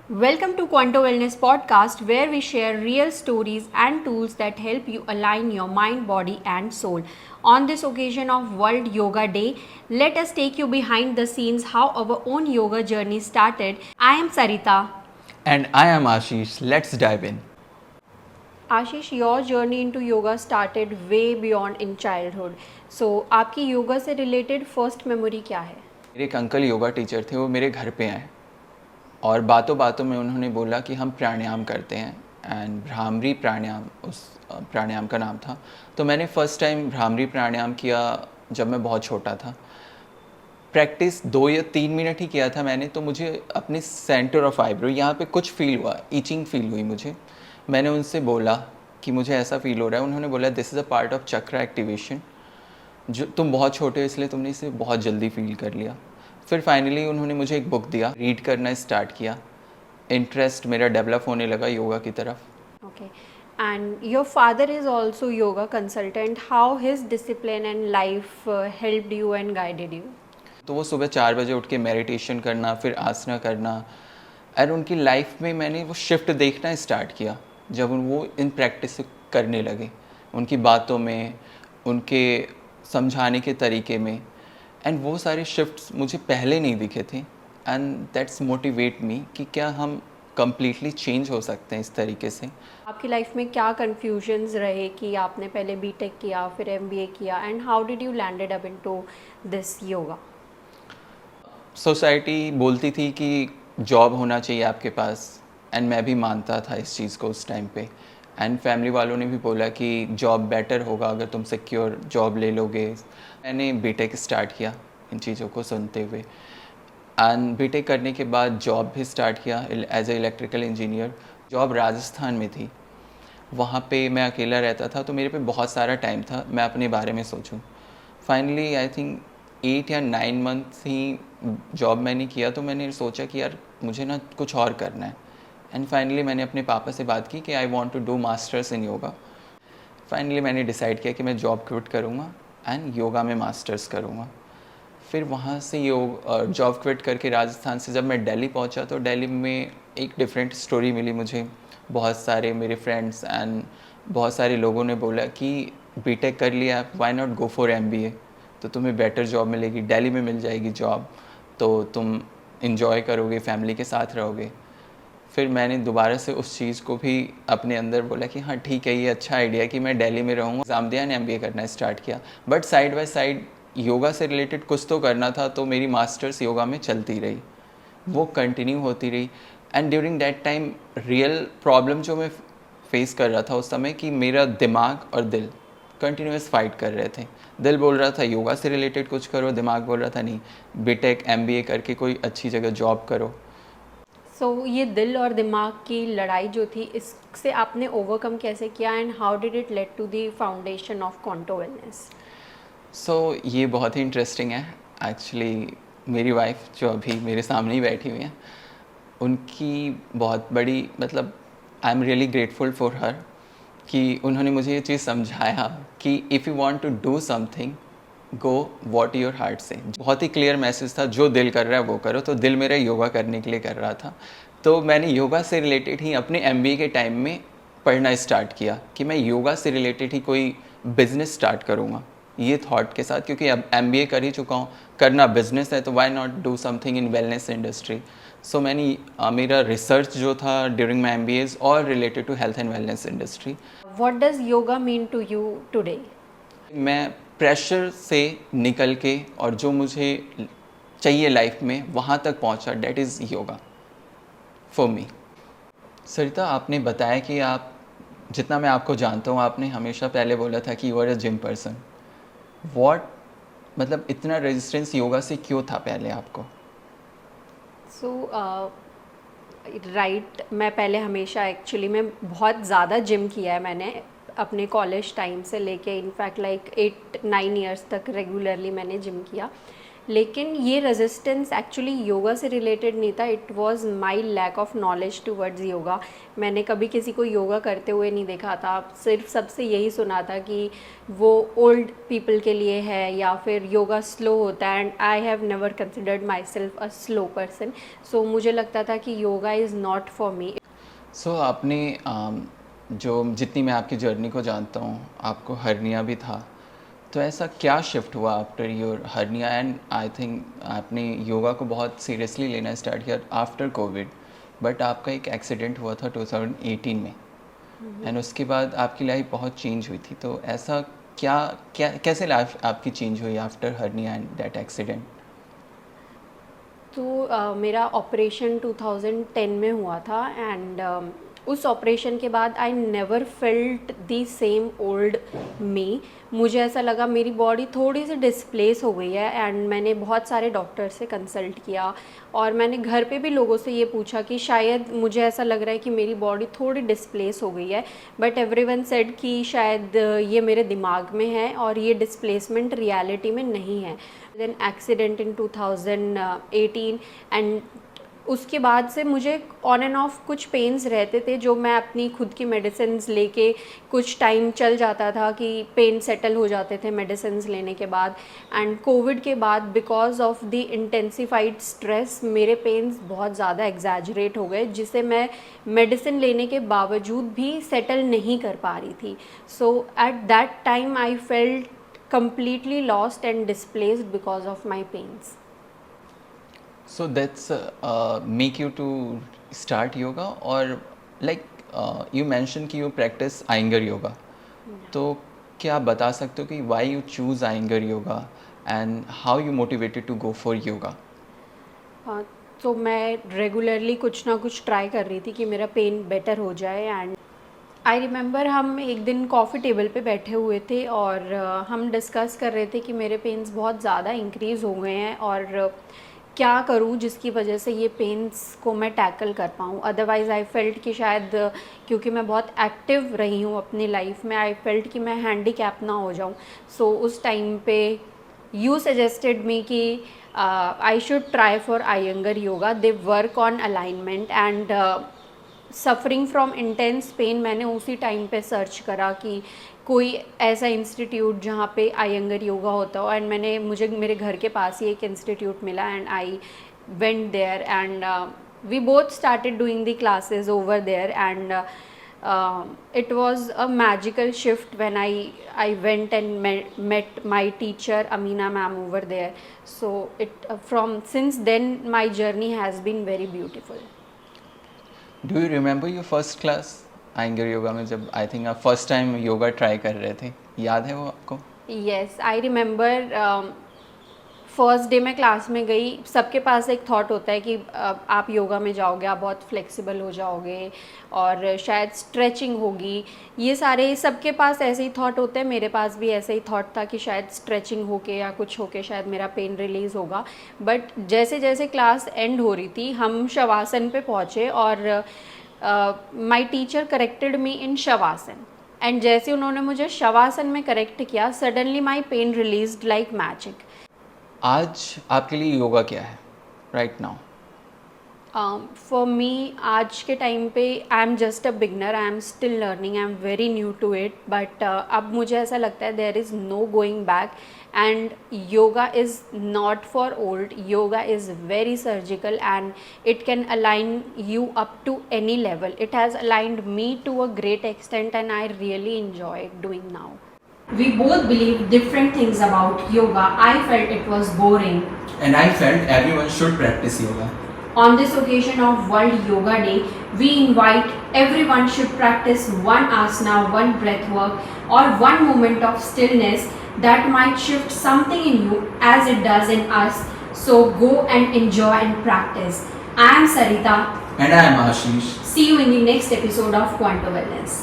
Welcome to Quanto Wellness Podcast, where we share real stories and tools that help you align your mind, body, and soul. On this occasion of World Yoga Day, let us take you behind the scenes how our own yoga journey started. I am Sarita. And I am Ashish. Let's dive in. Ashish, your journey into yoga started way beyond in childhood. So, आपकी योगा से related first memory क्या है? मेरे एक uncle yoga teacher थे, वो मेरे घर पे आए और बातों बातों में उन्होंने बोला कि हम प्राणायाम करते हैं एंड भ्रामरी प्राणायाम उस प्राणायाम का नाम था। तो मैंने फ़र्स्ट टाइम भ्रामरी प्राणायाम किया जब मैं बहुत छोटा था। प्रैक्टिस 2 या 3 मिनट ही किया था मैंने, तो मुझे अपने सेंटर ऑफ आईब्रो यहाँ पे कुछ फील हुआ, ईचिंग फील हुई मुझे। मैंने उनसे बोला कि मुझे ऐसा फील हो रहा है। उन्होंने बोला this is a part of चक्र एक्टिवेशन, जो तुम बहुत छोटे हो इसलिए तुमने इसे बहुत जल्दी फील कर लिया। फिर फाइनली उन्होंने मुझे एक बुक दिया, रीड करना स्टार्ट किया। इंटरेस्ट मेरा डेवलप होने लगा योगा की तरफ। Okay. And your father is also yoga consultant. How his discipline and life helped you and guided you? तो वो सुबह 4 बजे उठ के मेडिटेशन करना, फिर आसना करना, और उनकी लाइफ में मैंने वो शिफ्ट देखना स्टार्ट किया जब वो इन प्रैक्टिस करने लगे, उनकी बातों में, उनके समझाने के तरीके में। एंड वो सारे शिफ्ट्स मुझे पहले नहीं दिखे थे एंड दैट्स मोटिवेट मी कि क्या हम कम्प्लीटली चेंज हो सकते हैं इस तरीके से। आपकी लाइफ में क्या कन्फ्यूजन्स रहे कि आपने पहले बीटेक किया फिर एमबीए किया and how did you landed up into this yoga? Society बोलती थी कि जॉब होना चाहिए आपके पास, एंड मैं भी मानता था इस चीज़ को उस टाइम पे। एंड फैमिली वालों ने भी बोला कि जॉब बेटर होगा अगर तुम सिक्योर जॉब ले लोगे। मैंने बीटेक स्टार्ट किया इन चीज़ों को सुनते हुए, एंड बीटेक करने के बाद जॉब भी स्टार्ट किया as a electrical engineer. Job Rajasthan में थी, वहाँ पे मैं अकेला रहता था, तो मेरे पे बहुत सारा टाइम था मैं अपने बारे में सोचूं। फाइनली आई थिंक 8 या 9 मंथ ही जॉब मैंने किया, तो मैंने सोचा कि यार मुझे ना कुछ और करना है। एंड फाइनली मैंने अपने पापा से बात की कि I want to do masters in yoga. Finally मैंने डिसाइड किया कि मैं जॉब क्विट करूँगा एंड योगा में मास्टर्स करूँगा। फिर वहाँ से जॉब क्विट करके राजस्थान से जब मैं दिल्ली पहुँचा, तो दिल्ली में एक डिफरेंट स्टोरी मिली मुझे। बहुत सारे मेरे फ्रेंड्स एंड बहुत सारे लोगों ने बोला कि बीटेक कर लिया, why not go for MBA, तो तुम्हें बेटर जॉब मिलेगी, दिल्ली में मिल जाएगी जॉब, तो तुम इंजॉय करोगे, फैमिली के साथ रहोगे। फिर मैंने दोबारा से उस चीज़ को भी अपने अंदर बोला कि हाँ ठीक है, ये अच्छा आइडिया कि मैं दिल्ली में रहूँगा। एग्ज़ाम दिया, एमबीए करना स्टार्ट किया, but side by side yoga से रिलेटेड कुछ तो करना था, तो मेरी मास्टर्स योगा में चलती रही, वो कंटिन्यू होती रही। And during that time real problem जो मैं फेस कर रहा था उस समय, कि मेरा दिमाग और दिल कंटिन्यूस फाइट कर रहे थे। दिल बोल रहा था योगा से रिलेटेड कुछ करो, दिमाग बोल रहा था नहीं, बीटेक एमबीए करके कोई अच्छी जगह जॉब करो। सो ये दिल और दिमाग की लड़ाई जो थी, इससे आपने ओवरकम कैसे किया and how did it led to the foundation of Quanto wellness? ये बहुत ही इंटरेस्टिंग है। एक्चुअली मेरी वाइफ जो अभी मेरे सामने ही बैठी हुई हैं, उनकी बहुत बड़ी मतलब I am really grateful for her कि उन्होंने मुझे ये चीज़ समझाया कि if you want to do something, go what your heart से। बहुत ही क्लियर मैसेज था, जो दिल कर रहा है वो करो। तो दिल मेरा योगा करने के लिए कर रहा था, तो मैंने योगा से रिलेटेड ही अपने एमबीए के टाइम में पढ़ना स्टार्ट किया कि मैं योगा से रिलेटेड ही कोई बिजनेस स्टार्ट करूँगा, ये थॉट के साथ, क्योंकि अब एमबीए कर ही चुका हूँ, करना बिजनेस है, तो why not do something in wellness industry. So मैंने मेरा रिसर्च जो था ड्यूरिंग माई एमबीएज और related to health and wellness industry. What does yoga mean to you today? मैं प्रेशर से निकल के और जो मुझे चाहिए लाइफ में वहाँ तक पहुँचा, that is yoga for me. Sarita, आपने बताया कि आप, जितना मैं आपको जानता हूँ, आपने हमेशा पहले बोला था कि you are a gym person. What मतलब इतना रेजिस्टेंस योगा से क्यों था पहले आपको? सो राइट, मैं पहले हमेशा एक्चुअली मैं बहुत ज़्यादा जिम किया है मैंने अपने कॉलेज टाइम से लेके, इनफैक्ट लाइक 8-9 ईयर्स तक रेगुलरली मैंने जिम किया। लेकिन ये रेजिस्टेंस एक्चुअली योगा से रिलेटेड नहीं था, it was my lack of knowledge towards yoga. मैंने कभी किसी को योगा करते हुए नहीं देखा था, सिर्फ सबसे यही सुना था कि वो ओल्ड पीपल के लिए है या फिर योगा स्लो होता है, and I have never considered myself a slow person. So मुझे लगता था कि yoga is not for me. So आपने जो जितनी मैं आपकी जर्नी को जानता हूँ, आपको हर्निया भी था, तो ऐसा क्या शिफ्ट हुआ after your hernia? And I think आपने योगा को बहुत सीरियसली लेना स्टार्ट किया आफ्टर कोविड, बट आपका एक एक्सीडेंट हुआ था 2018 में, एंड उसके बाद आपकी लाइफ बहुत चेंज हुई थी। तो ऐसा क्या क्या कैसे लाइफ आपकी चेंज हुई after hernia and that accident? तो मेरा ऑपरेशन 2010 में हुआ था, एंड उस ऑपरेशन के बाद I never felt the same old मी। मुझे ऐसा लगा मेरी बॉडी थोड़ी सी डिस्प्लेस हो गई है, एंड मैंने बहुत सारे डॉक्टर से कंसल्ट किया और मैंने घर पे भी लोगों से ये पूछा कि शायद मुझे ऐसा लग रहा है कि मेरी बॉडी थोड़ी डिस्प्लेस हो गई है, बट एवरीवन सेड कि शायद ये मेरे दिमाग में है और ये डिस्प्लेसमेंट रियलिटी में नहीं है। देन एक्सीडेंट इन 2018, एंड उसके बाद से मुझे ऑन एंड ऑफ कुछ पेन्स रहते थे जो मैं अपनी खुद की मेडिसिन्स लेके कुछ टाइम चल जाता था कि पेन सेटल हो जाते थे मेडिसिन्स लेने के बाद। एंड कोविड के बाद because of the intensified stress मेरे पेन्स बहुत ज़्यादा एग्जैजरेट हो गए, जिसे मैं मेडिसिन लेने के बावजूद भी सेटल नहीं कर पा रही थी। So at that time I felt completely lost and displaced because of my pains. So that's make you to start yoga, or like you mentioned कि you practice Iyengar yoga. तो क्या आप बता सकते हो कि why you choose Iyengar yoga and how you motivated to go for yoga? तो मैं रेगुलरली कुछ ना कुछ ट्राई कर रही थी कि मेरा पेन बेटर हो जाए। एंड आई रिमेंबर हम एक दिन कॉफ़ी टेबल पे बैठे हुए थे और हम डिस्कस कर रहे थे कि मेरे पेन्स बहुत ज़्यादा इंक्रीज़ हो गए हैं और क्या करूं जिसकी वजह से ये पेन्स को मैं टैकल कर पाऊं। अदरवाइज़ आई फेल्ट कि शायद क्योंकि मैं बहुत एक्टिव रही हूं अपनी लाइफ में, आई फेल्ट कि मैं हैंडीकैप ना हो जाऊं। सो उस टाइम पे यू सजेस्टेड मी कि I should try for Iyengar yoga. They work on alignment and suffering from intense pen. मैंने उसी टाइम पे सर्च करा कि कोई ऐसा इंस्टीट्यूट जहाँ पे Iyengar योगा होता हो, एंड मुझे मेरे घर के पास ही एक इंस्टीट्यूट मिला, and I went there and we both started doing the classes over there, and it was a magical shift when I went and met my teacher Amina ma'am over there. So since then my journey has been very beautiful. Do you remember your first class Iyengar yoga में, जब I think आप first time yoga try कर रहे थे, याद है वो आपको? Yes, I remember first day मैं क्लास में गई। सबके पास एक थॉट होता है कि आप योगा में जाओगे आप बहुत फ्लेक्सिबल हो जाओगे और शायद स्ट्रेचिंग होगी, ये सारे सबके पास ऐसे ही थॉट होते हैं। मेरे पास भी ऐसे ही थॉट था कि शायद स्ट्रेचिंग होके या कुछ होके शायद मेरा पेन रिलीज़ होगा। बट जैसे जैसे क्लास एंड हो रही थी हम शवासन पे पहुँचे और my teacher corrected me in shavasana, and जैसे उन्होंने मुझे शवासन में करेक्ट किया suddenly my pen released like magic. आज आपके लिए योगा क्या है राइट नाउ? फॉर मी आज के टाइम पे I am just a beginner, I am still learning, I am very new to it. But अब मुझे ऐसा लगता है there is no going back, and yoga is not for old, yoga is very surgical and it can align you up to any level. It has aligned me to a great extent and I really enjoy doing now. We both believe different things about yoga. I felt it was boring. And I felt everyone should practice yoga. On this occasion of World Yoga Day, we invite everyone should practice one asana, one breath work, or one moment of stillness that might shift something in you as it does in us. So go and enjoy and practice. I am Sarita. And I am Ashish. See you in the next episode of Quantum Wellness.